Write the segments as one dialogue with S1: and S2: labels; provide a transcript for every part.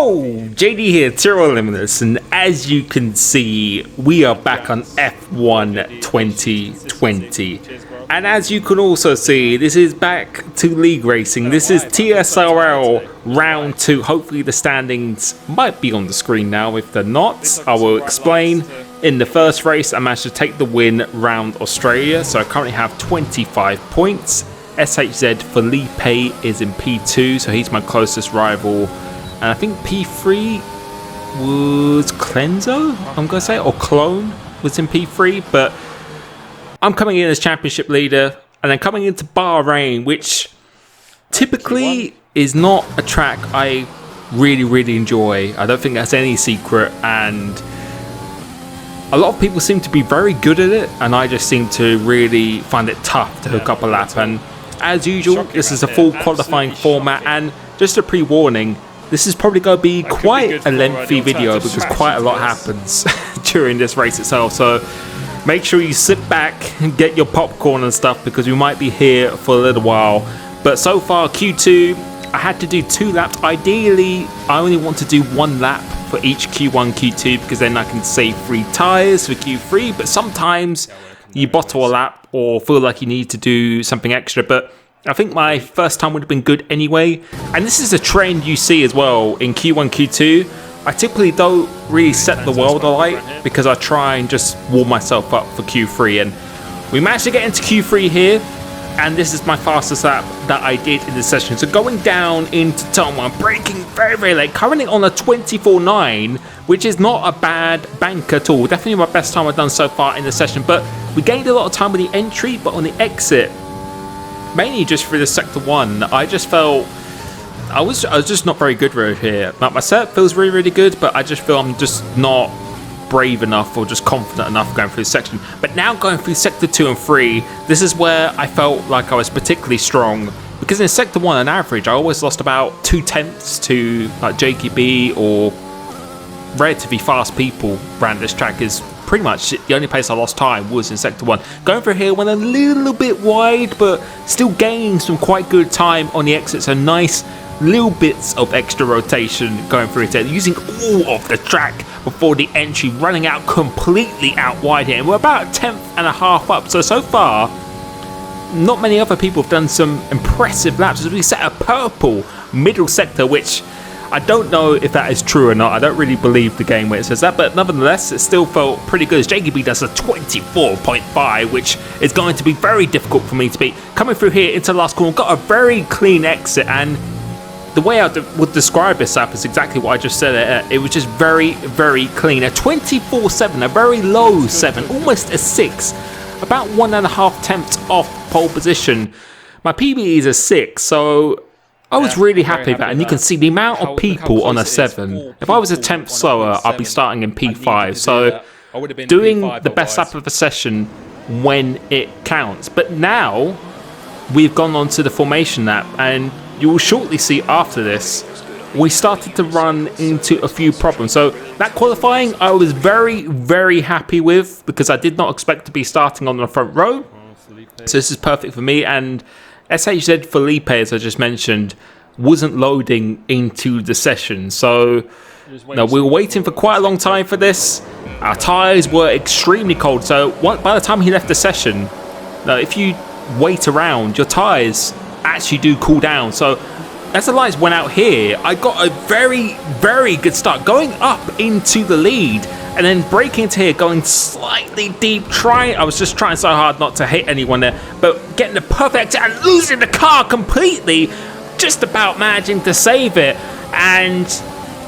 S1: Yo, JD here, Tyrrell Limitless, and as you can see, we are back on F1 2020. And as you can also see, this is back to league racing. This is TSRL round 2. Hopefully the standings might be on the screen now. If they're not, I will explain. In the first race, I managed to take the win round Australia, so I currently have 25 points. SHZ Felipe is in P2, so he's my closest rival. And I think P3 was Clenzo, I'm going to say, or Clone was in P3. But I'm coming in as championship leader, and then coming into Bahrain, which typically is not a track I really enjoy. I don't think that's any secret, and a lot of people seem to be very good at it, and I just seem to really find it tough to hook up a lap. And as usual, this is a full qualifying format, and just a pre-warning, this is probably going to be quite a lengthy video because quite a lot happens during this race itself. So make sure you sit back and get your popcorn and stuff, because we might be here for a little while. But so far, Q2, I had to do 2 laps. Ideally, I only want to do 1 lap for each Q1, Q2, because then I can save 3 tyres for Q3. But sometimes you bottle a lap or feel like you need to do something extra. But I think my first time would have been good anyway. And this is a trend you see as well in Q1, Q2. I typically don't really set the world alight because I try and just warm myself up for Q3. And we managed to get into Q3 here. And this is my fastest lap that I did in this session. So going down into turn 1, braking very late. Currently on a 24.9, which is not a bad bank at all. Definitely my best time I've done so far in the session. But we gained a lot of time with the entry, but on the exit, mainly just through the sector 1, I just felt I was just not very good right here. Like, my setup feels really good, but I just feel I'm just not brave enough or just confident enough going through this section. But now going through sector 2 and 3, this is where I felt like I was particularly strong, because in sector 1 on average I always lost about 2 tenths to like JKB or relatively fast people around this track. Is pretty much the only place I lost time was in sector 1. Going through here went a little bit wide, but still gaining some quite good time on the exit. So nice little bits of extra rotation going through it, using all of the track before the entry, running out completely out wide here. And we're about 10th and a half up. So far, not many other people have done some impressive laps as we set a purple middle sector, which I don't know if that is true or not. I don't really believe the game where it says that, but nevertheless, it still felt pretty good as JKB does a 24.5, which is going to be very difficult for me to beat. Coming through here into the last corner, got a very clean exit, and the way I would describe this lap is exactly what I just said. It was just very clean. A 24.7, a very low 7, almost a 6, about 1.5 tenths off pole position. My PB is a 6, so I was really happy with that. And you can see the amount of people on a 7. If I was a tenth slower, I'd be starting in P5. So doing the best lap of the session when it counts. But now we've gone on to the formation lap, and you will shortly see after this, we started to run into a few problems. So that qualifying I was very happy with, because I did not expect to be starting on the front row. So this is perfect for me. And SHZ Felipe, as I just mentioned, wasn't loading into the session. So no, we were waiting for quite a long time for this. Our tyres were extremely cold. So by the time he left the session, now if you wait around, your tyres actually do cool down. So as the lights went out here, I got a very good start, going up into the lead, and then braking into here, going slightly deep, I was just trying so hard not to hit anyone there, but getting the perfect and losing the car completely, just about managing to save it. And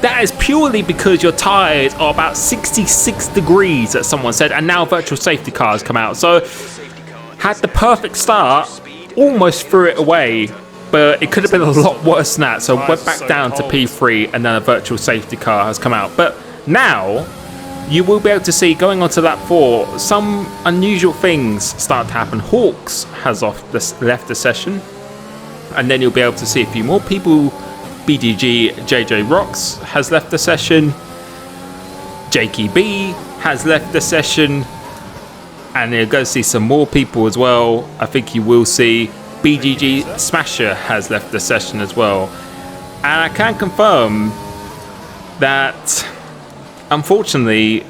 S1: that is purely because your tyres are about 66 degrees, as someone said, and now virtual safety cars come out. So had the perfect start, almost threw it away, but it could have been a lot worse than that. So went back down to P3, and then a virtual safety car has come out. But now you will be able to see, going on to lap 4, some unusual things start to happen. Hawks has left the session, and then you'll be able to see a few more people. BDG JJ Rocks has left the session. JKB has left the session. And you're going to see some more people as well. I think you will see BGG Smasher has left the session as well. And I can confirm that unfortunately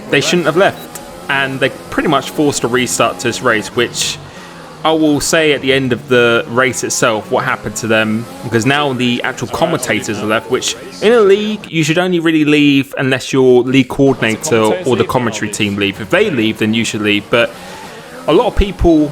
S1: they shouldn't have left, and they pretty much forced a restart to this race, which I will say at the end of the race itself what happened to them, because now the actual commentators are left, which in a league you should only really leave unless your league coordinator or the commentary team leave. If they leave, then you should leave, but a lot of people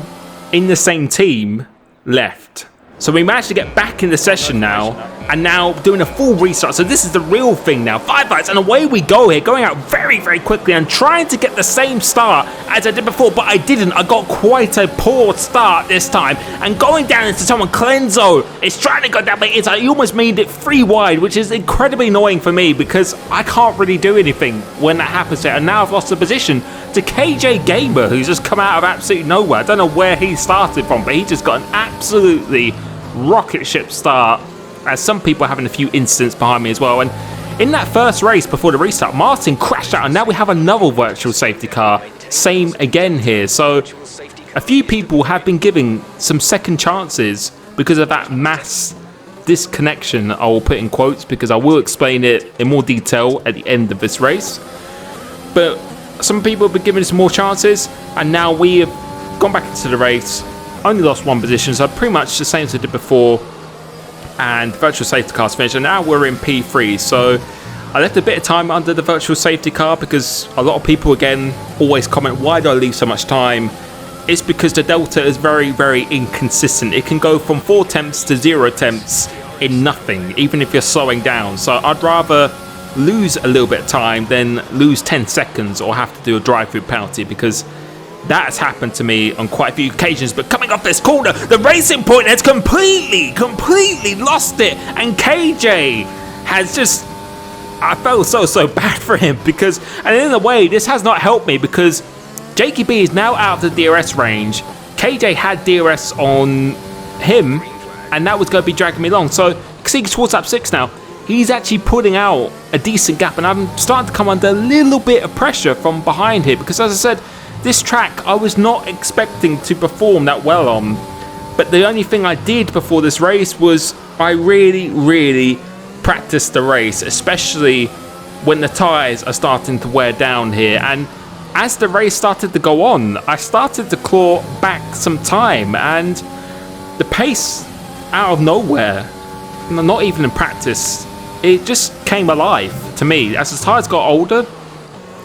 S1: in the same team left. So we managed to get back in the session now, and now doing a full restart. So this is the real thing now. 5 laps, and away we go here, going out very, very quickly and trying to get the same start as I did before, but I didn't. I got quite a poor start this time, and going down into someone, Clenzo is trying to go down, but he almost made it 3 wide, which is incredibly annoying for me because I can't really do anything when that happens there. And now I've lost the position to KJ Gamer, who's just come out of absolutely nowhere. I don't know where he started from, but he just got an absolutely rocket ship start, as some people are having a few incidents behind me as well. And in that first race before the restart, Martin crashed out, and now we have another virtual safety car. Same again here. So a few people have been giving some second chances because of that mass disconnection, I will put in quotes, because I will explain it in more detail at the end of this race. But some people have been giving some more chances, and now we have gone back into the race, only lost 1 position, so pretty much the same as I did before, and virtual safety car's finished, and now we're in P3. So I left a bit of time under the virtual safety car because a lot of people again always comment, why do I leave so much time? It's because the delta is very, very inconsistent. It can go from 4 attempts to 0 attempts in nothing, even if you're slowing down. So I'd rather lose a little bit of time than lose 10 seconds or have to do a drive-through penalty, because that's happened to me on quite a few occasions. But coming off this corner, the Racing Point has completely lost it, and KJ has just, I felt so bad for him, because, and in a way this has not helped me because Jakey B is now out of the DRS range. KJ had DRS on him, and that was going to be dragging me along. So see, towards lap 6 now, he's actually putting out a decent gap, and I'm starting to come under a little bit of pressure from behind here, because as I said, this track I was not expecting to perform that well on. But the only thing I did before this race was I really practiced the race, especially when the tyres are starting to wear down here. And as the race started to go on, I started to claw back some time, and the pace out of nowhere, not even in practice, it just came alive to me. As the tyres got older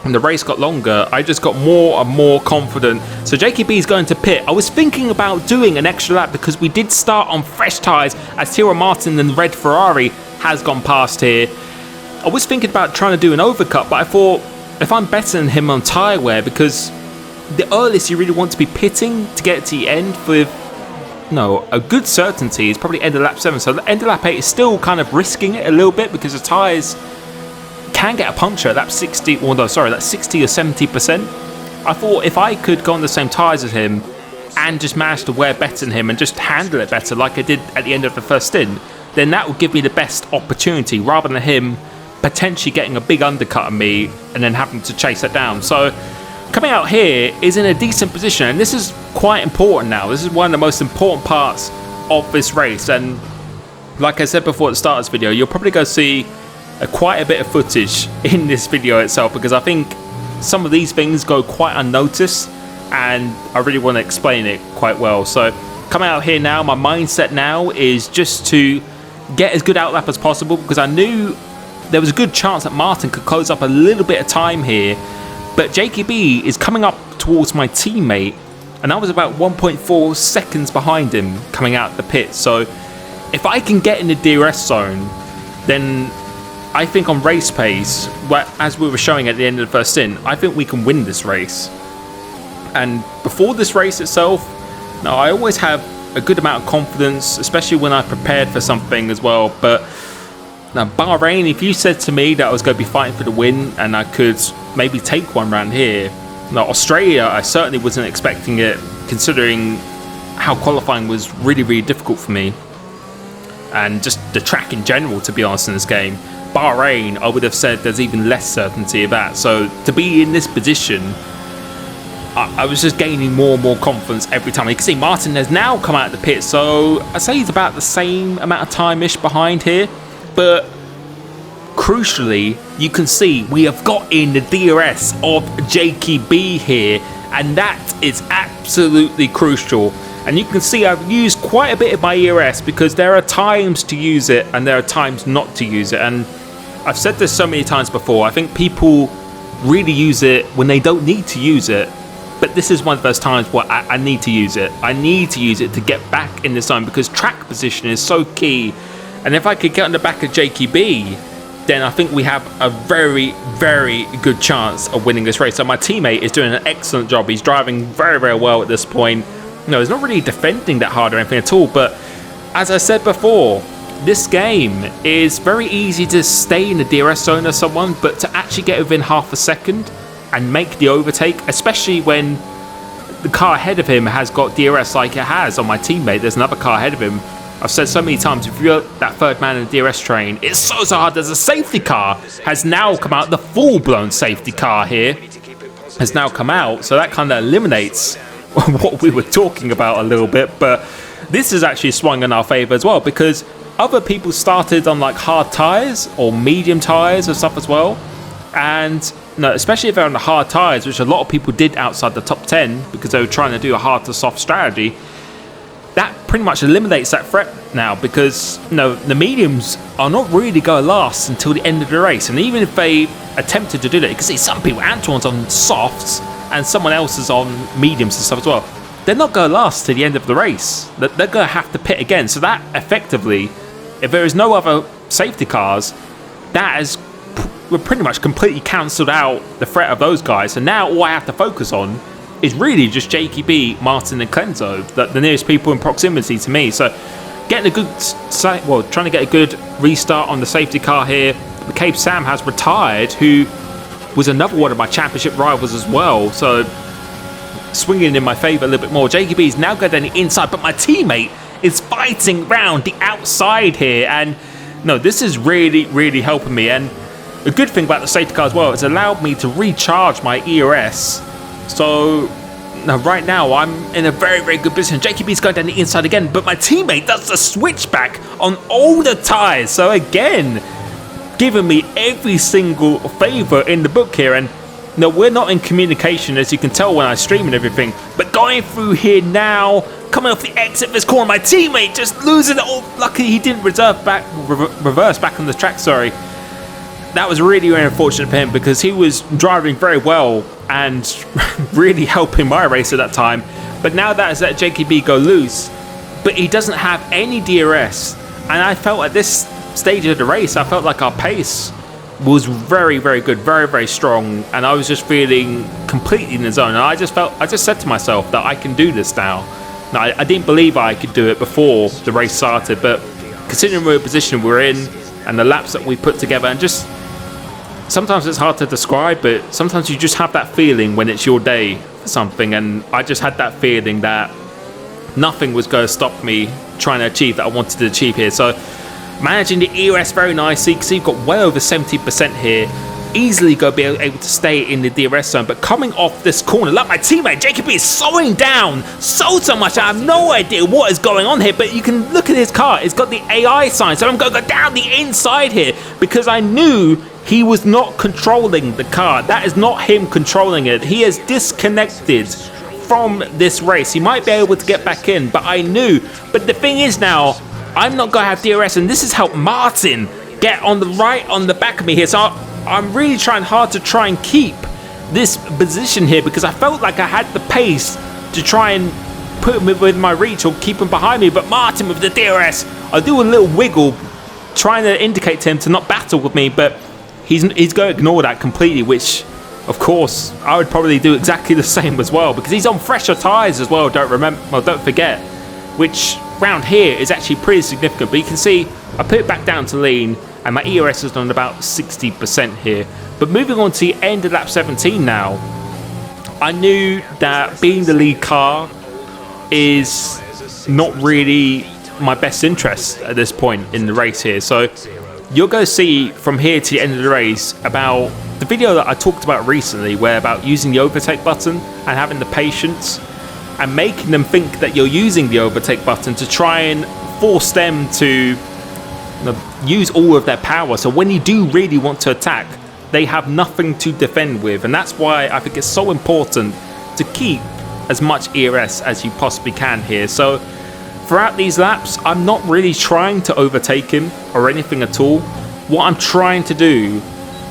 S1: and the race got longer, I just got more and more confident. So JKB is going to pit. I was thinking about doing an extra lap because we did start on fresh tyres, as Tyrrell Martin and the red Ferrari has gone past here. I was thinking about trying to do an overcut, but I thought, if I'm better than him on tyre wear, because the earliest you really want to be pitting to get to the end with a good certainty is probably end of lap 7. So the end of lap 8 is still kind of risking it a little bit, because the tyres can get a puncture at lap 60, or no, sorry, that's 60 or 70%. I thought if I could go on the same tyres as him and just manage to wear better than him and just handle it better like I did at the end of the first stint, then that would give me the best opportunity, rather than him potentially getting a big undercut on me and then having to chase it down. So coming out here is in a decent position, and this is quite important now. This is one of the most important parts of this race, and like I said before at the start of this video, you're probably going to see quite a bit of footage in this video itself, because I think some of these things go quite unnoticed and I really want to explain it quite well. So coming out here now, my mindset now is just to get as good outlap as possible, because I knew there was a good chance that Martin could close up a little bit of time here, but JKB is coming up towards my teammate, and I was about 1.4 seconds behind him coming out the pit. So if I can get in the DRS zone, then I think on race pace, as we were showing at the end of the first stint, I think we can win this race. And before this race itself, now I always have a good amount of confidence, especially when I prepared for something as well. But now Bahrain, if you said to me that I was going to be fighting for the win and I could maybe take one round here, now Australia, I certainly wasn't expecting it, considering how qualifying was really difficult for me, and just the track in general, to be honest, in this game. Bahrain, I would have said there's even less certainty of that. So to be in this position, I was just gaining more and more confidence every time. You can see Martin has now come out of the pit, so I'd say he's about the same amount of time-ish behind here. But crucially, you can see we have got in the DRS of Jakey B here, and that is absolutely crucial. And you can see I've used quite a bit of my ERS because there are times to use it and there are times not to use it. And I've said this so many times before, I think people really use it when they don't need to use it. But this is one of those times where I need to use it. I need to use it to get back in the zone because track position is so key. And if I could get on the back of Jakey B, then I think we have a very, very good chance of winning this race. So my teammate is doing an excellent job. He's driving very, very well at this point. No, he's not really defending that hard or anything at all. But as I said before, this game is very easy to stay in the DRS zone of someone, but to actually get within half a second and make the overtake, especially when the car ahead of him has got DRS like it has on my teammate. There's another car ahead of him. I've said so many times, if you're that third man in the DRS train, it's so hard. There's a safety car has now come out. The full-blown safety car here has now come out. So that kind of eliminates what we were talking about a little bit. But this has actually swung in our favour as well, because other people started on like hard tyres or medium tyres or stuff as well. And no, especially if they're on the hard tyres, which a lot of people did outside the top 10 because they were trying to do a hard to soft strategy. That pretty much eliminates that threat now, because the mediums are not really going to last until the end of the race. And even if they attempted to do that, you can see some people, Antoine's on softs and someone else is on mediums and stuff as well. They're not going to last to the end of the race. They're going to have to pit again. So that effectively, if there is no other safety cars, that has pretty much completely cancelled out the threat of those guys. And now all I have to focus on is really just Jakey B, Martin and Clenzo, the nearest people in proximity to me. So getting a good, trying to get a good restart on the safety car here. McCabe Sam has retired, who was another one of my championship rivals as well. So swinging in my favour a little bit more. Jakey B is now going down the inside, but my teammate is fighting round the outside here. And no, this is really, really helping me. And a good thing about the safety car as well, it's allowed me to recharge my ERS. So right now I'm in a very, very good position. Jakey B's going down the inside again, but my teammate does the switchback on all the tyres. So again, giving me every single favour in the book here. And we're not in communication, as you can tell when I stream and everything. But going through here now, coming off the exit of this corner, my teammate just losing it all. Luckily he didn't reverse back on the track, sorry. That was really, really unfortunate for him, because he was driving very well and really helping my race at that time. But now that has let Jakey B go loose, but he doesn't have any DRS. And I felt at this stage of the race, I felt like our pace was very, very good, very, very strong. And I was just feeling completely in the zone. And I just said to myself that I can do this now. Now, I didn't believe I could do it before the race started, but considering the position we're in and the laps that we put together, and just sometimes it's hard to describe, but sometimes you just have that feeling when it's your day for something. And I just had that feeling that nothing was going to stop me trying to achieve that I wanted to achieve here. So managing the ERS very nicely, because you've got well over 70% here. Easily go be able to stay in the DRS zone. But coming off this corner, like my teammate Jakey B is slowing down so much. I have no idea what is going on here, but you can look at his car. It's got the AI sign. So I'm going to go down the inside here, because I knew he was not controlling the car. That is not him controlling it. He has disconnected from this race. He might be able to get back in, but I knew. But the thing is now, I'm not going to have DRS, and this has helped Martin get on the back of me here. So I'm really trying hard to try and keep this position here, because I felt like I had the pace to try and put him within my reach or keep him behind me. But Martin with the DRS, I do a little wiggle trying to indicate to him to not battle with me, but he's going to ignore that completely, which of course I would probably do exactly the same as well, because he's on fresher tyres as well, don't forget, which round here is actually pretty significant. But you can see I put it back down to lean, and my ERS is on about 60% here. But moving on to the end of lap 17 now, I knew that being the lead car is not really my best interest at this point in the race here. So you're going to see from here to the end of the race about the video that I talked about recently, where about using the overtake button and having the patience and making them think that you're using the overtake button to try and force them to use all of their power. So when you do really want to attack, they have nothing to defend with. And that's why I think it's so important to keep as much ERS as you possibly can here. So throughout these laps, I'm not really trying to overtake him or anything at all. What I'm trying to do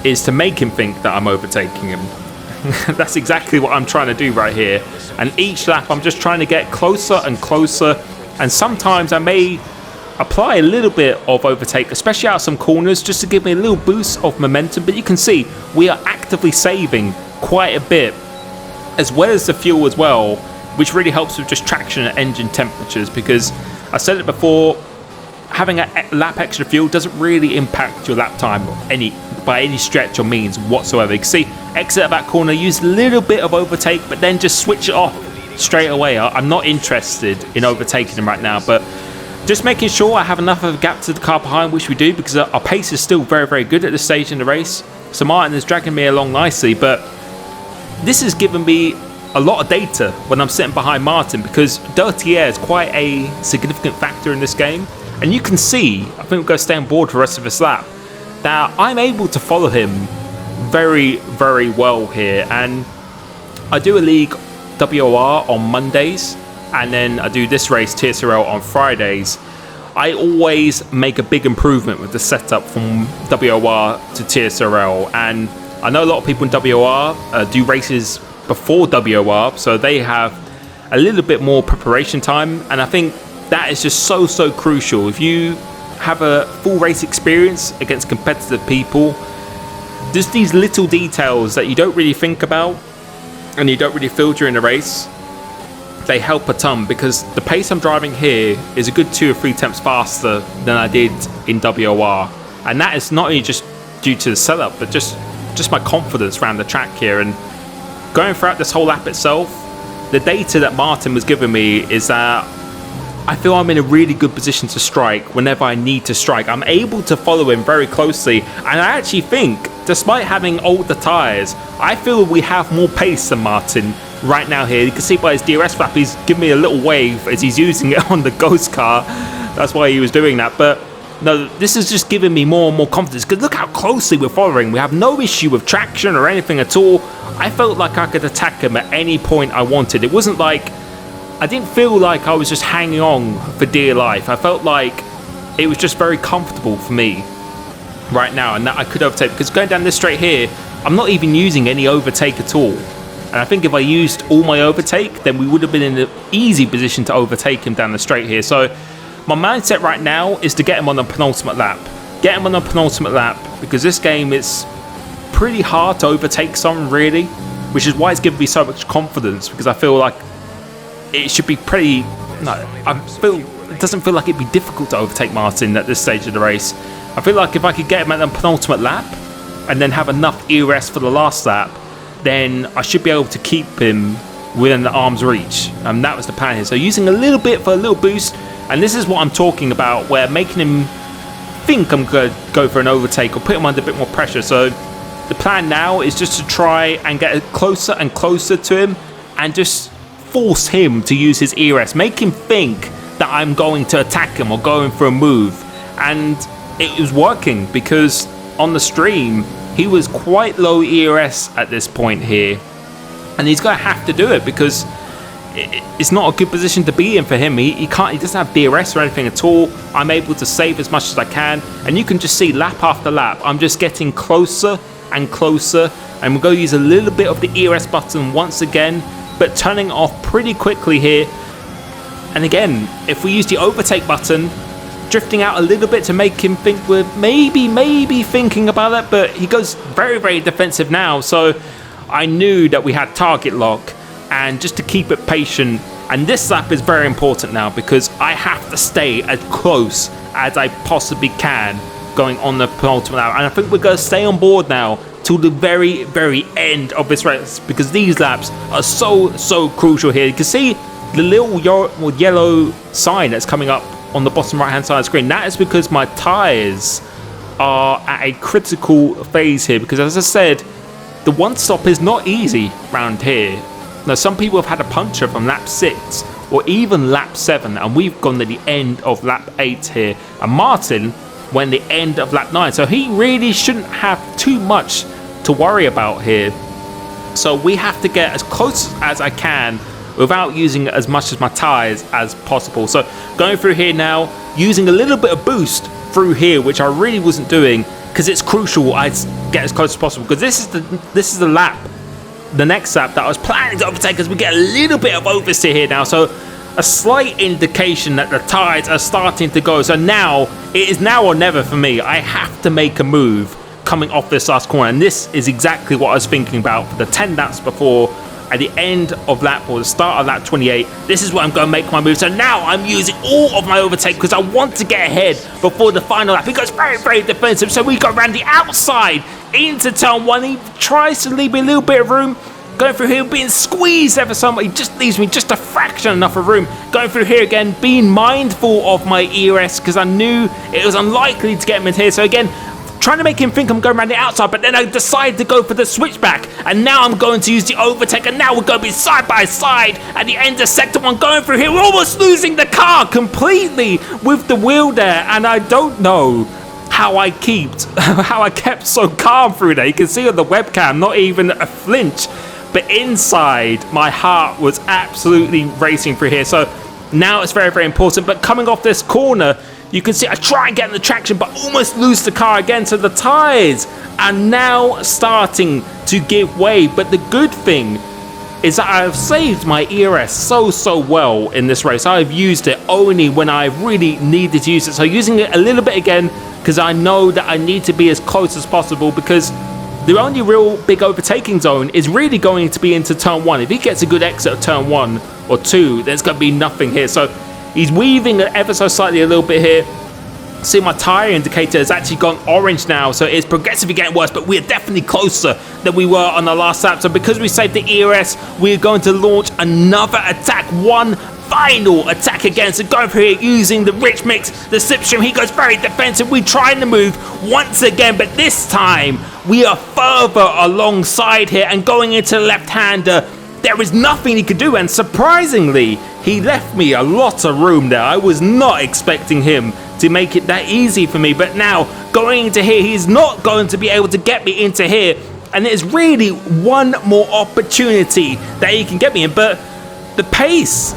S1: is to make him think that I'm overtaking him. That's exactly what I'm trying to do right here. And each lap I'm just trying to get closer and closer, and sometimes I may apply a little bit of overtake, especially out of some corners, just to give me a little boost of momentum. But you can see we are actively saving quite a bit, as well as the fuel as well, which really helps with just traction and engine temperatures, because I said it before, having a lap extra fuel doesn't really impact your lap time by any stretch or means whatsoever. You can see, exit that corner, use a little bit of overtake, but then just switch it off straight away. I'm not interested in overtaking him right now, but just making sure I have enough of a gap to the car behind, which we do, because our pace is still very, very good at this stage in the race. So Martin is dragging me along nicely, but this has given me a lot of data when I'm sitting behind Martin, because dirty air is quite a significant factor in this game. And you can see, I think we'll go stay on board for the rest of this lap, that I'm able to follow him very, very well here. And I do a league WOR on Mondays, and then I do this race TSRL on Fridays. I always make a big improvement with the setup from WOR to TSRL, and I know a lot of people in WOR do races before WOR, so they have a little bit more preparation time, and I think that is just so crucial. If you have a full race experience against competitive people, just these little details that you don't really think about and you don't really feel during the race, they help a ton, because the pace I'm driving here is a good 2 or 3 tenths faster than I did in WOR, and that is not only just due to the setup, but just my confidence around the track here. And going throughout this whole lap itself, the data that Martin was giving me is that I feel I'm in a really good position to strike whenever I need to strike. I'm able to follow him very closely, and I actually think, despite having older tyres, I feel we have more pace than Martin right now here. You can see by his DRS flap, he's giving me a little wave as he's using it on the ghost car. That's why he was doing that. But no, this is just giving me more and more confidence, because look how closely we're following. We have no issue with traction or anything at all. I felt like I could attack him at any point I wanted. It wasn't like, I didn't feel like I was just hanging on for dear life. I felt like it was just very comfortable for me right now, and that I could overtake, because going down this straight here, I'm not even using any overtake at all. And I think if I used all my overtake, then we would have been in an easy position to overtake him down the straight here. So my mindset right now is to get him on the penultimate lap. Get him on the penultimate lap, because this game is pretty hard to overtake someone, really, which is why it's given me so much confidence, because I feel like it should be pretty... it doesn't feel like it'd be difficult to overtake Martin at this stage of the race. I feel like if I could get him at the penultimate lap and then have enough ERS for the last lap, then I should be able to keep him within the arm's reach. And that was the plan here. So using a little bit for a little boost, and this is what I'm talking about, where making him think I'm going to go for an overtake or put him under a bit more pressure. So the plan now is just to try and get closer and closer to him and just force him to use his ERS. Make him think that I'm going to attack him or going for a move. And it was working, because on the stream, he was quite low ERS at this point here, and he's going to have to do it, because it's not a good position to be in for him. He doesn't have DRS or anything at all. I'm able to save as much as I can, and you can just see lap after lap, I'm just getting closer and closer, and we'll go use a little bit of the ERS button once again, but turning it off pretty quickly here. And again, if we use the overtake button, drifting out a little bit to make him think we're maybe thinking about it, but he goes very, very defensive now. So I knew that we had target lock, and just to keep it patient. And this lap is very important now, because I have to stay as close as I possibly can going on the penultimate lap. And I think we're going to stay on board now till the very, very end of this race, because these laps are so crucial here. You can see the little yellow sign that's coming up on the bottom right hand side of the screen. That is because my tyres are at a critical phase here, because as I said, the one stop is not easy around here. Now, some people have had a puncture from lap 6 or even lap 7, and we've gone to the end of lap 8 here. And Martin when the end of lap 9. So he really shouldn't have too much to worry about here. So we have to get as close as I can without using as much of my tyres as possible. So going through here now, using a little bit of boost through here, which I really wasn't doing, because it's crucial I get as close as possible, because this is the lap, the next lap that I was planning to overtake, as we get a little bit of oversteer here now. So a slight indication that the tyres are starting to go. So now it is now or never for me. I have to make a move coming off this last corner, and this is exactly what I was thinking about for the 10 laps before. At the end of lap, or the start of lap 28, this is where I'm going to make my move. So now I'm using all of my overtake because I want to get ahead before the final lap. He goes very, very defensive. So we go around the outside into turn 1. He tries to leave me a little bit of room. Going through here, being squeezed ever so much. He just leaves me just a fraction enough of room. Going through here again, being mindful of my ERS because I knew it was unlikely to get him in here. So again, trying to make him think I'm going around the outside, but then I decided to go for the switchback, and now I'm going to use the overtake, and now we're going to be side by side at the end of sector 1. Going through here, we're almost losing the car completely with the wheel there, and I don't know how I kept so calm through there. You can see on the webcam, not even a flinch, but inside my heart was absolutely racing through here. So now it's very, very important. But coming off this corner, you can see I try and get in the traction, but almost lose the car again. So the tyres are now starting to give way. But the good thing is that I've saved my ERS so well in this race. I've used it only when I really needed to use it. So using it a little bit again, because I know that I need to be as close as possible, because the only real big overtaking zone is really going to be into turn 1. If he gets a good exit of turn 1 or 2, there's going to be nothing here. So he's weaving ever so slightly a little bit here. See, my tyre indicator has actually gone orange now, so it's progressively getting worse, but we're definitely closer than we were on the last lap. So because we saved the ERS, we're going to launch another attack, one final attack again. So going through here using the rich mix, the slipstream. He goes very defensive. We trying to move once again, but this time we are further alongside here and going into the left-hander. There is nothing he could do, and surprisingly, he left me a lot of room there. I was not expecting him to make it that easy for me, but now going into here, he's not going to be able to get me into here, and there's really one more opportunity that he can get me in. But the pace,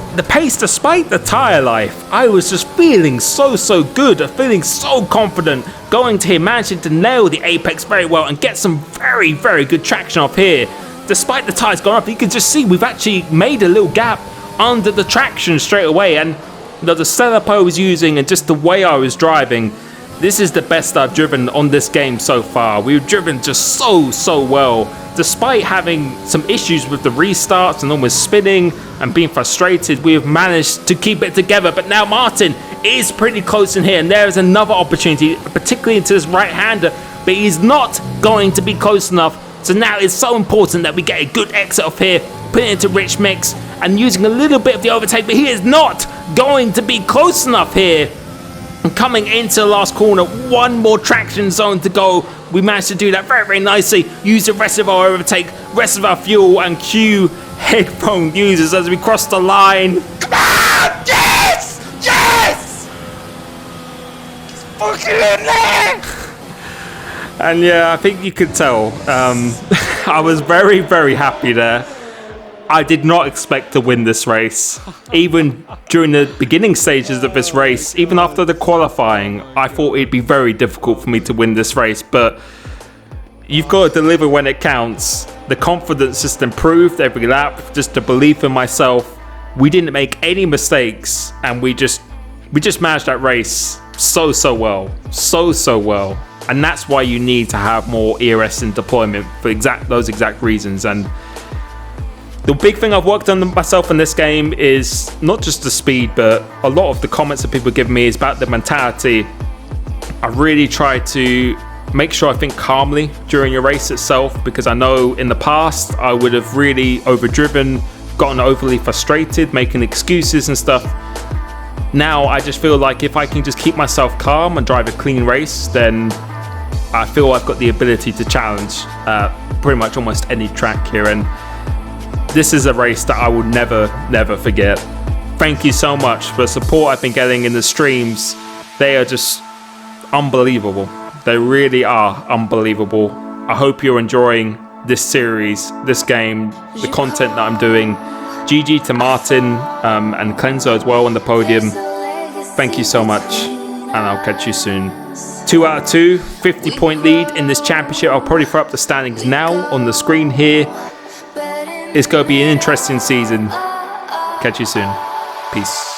S1: despite the tyre life, I was just feeling so good, feeling so confident going to here, managing to nail the apex very well and get some very good traction off here. Despite the tyres going up, you can just see we've actually made a little gap under the traction straight away, and the setup I was using and just the way I was driving, this is the best I've driven on this game so far. We've driven just so well. Despite having some issues with the restarts and almost spinning and being frustrated, we have managed to keep it together. But now Martin is pretty close in here, and there is another opportunity, particularly into this right-hander, but he's not going to be close enough. So now it's so important that we get a good exit off here, put it into rich mix, and using a little bit of the overtake, but he is not going to be close enough here. And coming into the last corner, one more traction zone to go. We managed to do that very nicely. Use the rest of our overtake, rest of our fuel, and cue headphone users as we cross the line.
S2: Come on! Yes! Yes! Just fucking in there!
S1: And yeah, I think you could tell. I was very happy there. I did not expect to win this race. Even during the beginning stages of this race, even after the qualifying, I thought it'd be very difficult for me to win this race. But you've got to deliver when it counts. The confidence just improved every lap, just the belief in myself. We didn't make any mistakes, and we just managed that race so well. So well. And that's why you need to have more ERS in deployment for those exact reasons. And the big thing I've worked on myself in this game is not just the speed, but a lot of the comments that people give me is about the mentality. I really try to make sure I think calmly during a race itself, because I know in the past I would have really overdriven, gotten overly frustrated, making excuses and stuff. Now I just feel like if I can just keep myself calm and drive a clean race, then I feel I've got the ability to challenge pretty much almost any track here. And this is a race that I will never forget. Thank you so much for the support I've been getting in the streams. They are just unbelievable. They really are unbelievable. I hope you're enjoying this series, this game, the content that I'm doing. GG to Martin and Cleanser as well on the podium. Thank you so much, and I'll catch you soon. 2 out of 2, 50-point lead in this championship. I'll probably throw up the standings now on the screen here. It's going to be an interesting season. Catch you soon. Peace.